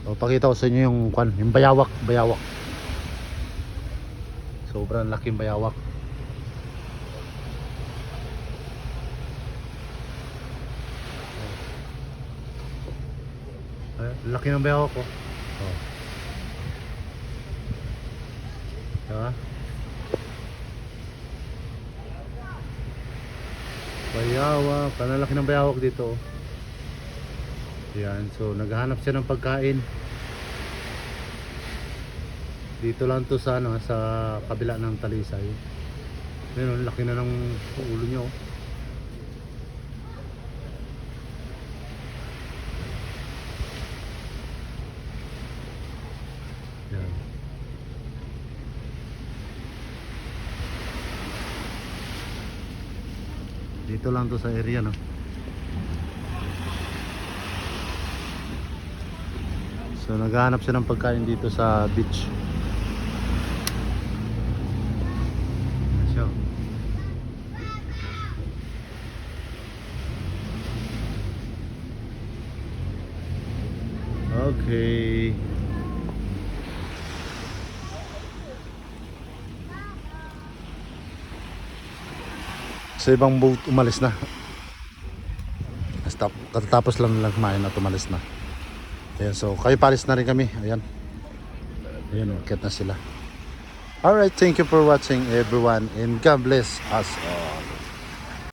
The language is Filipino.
So, pakita ko sa inyo yung bayawak, bayawak. Sobrang laking bayawak. Ay, laki ng bayawak ko. Oh. Diba? Bayawak, ang laki ng bayawak dito. Yan, so naghahanap siya ng pagkain. Dito lang to sa ano, sa kabila ng Talisay. Ayun, laki na ng ulo niya. Yan. Dito lang to sa area, no. So naghahanap siya ng pagkain dito sa beach. So, okay. Sa ibang boat umalis na. Stop. Katatapos lang nilang kumain at umalis na. Ayan, so kayo palis na rin kami. Ayan. Ayan, market na sila. Alright, thank you for watching everyone and God bless us all.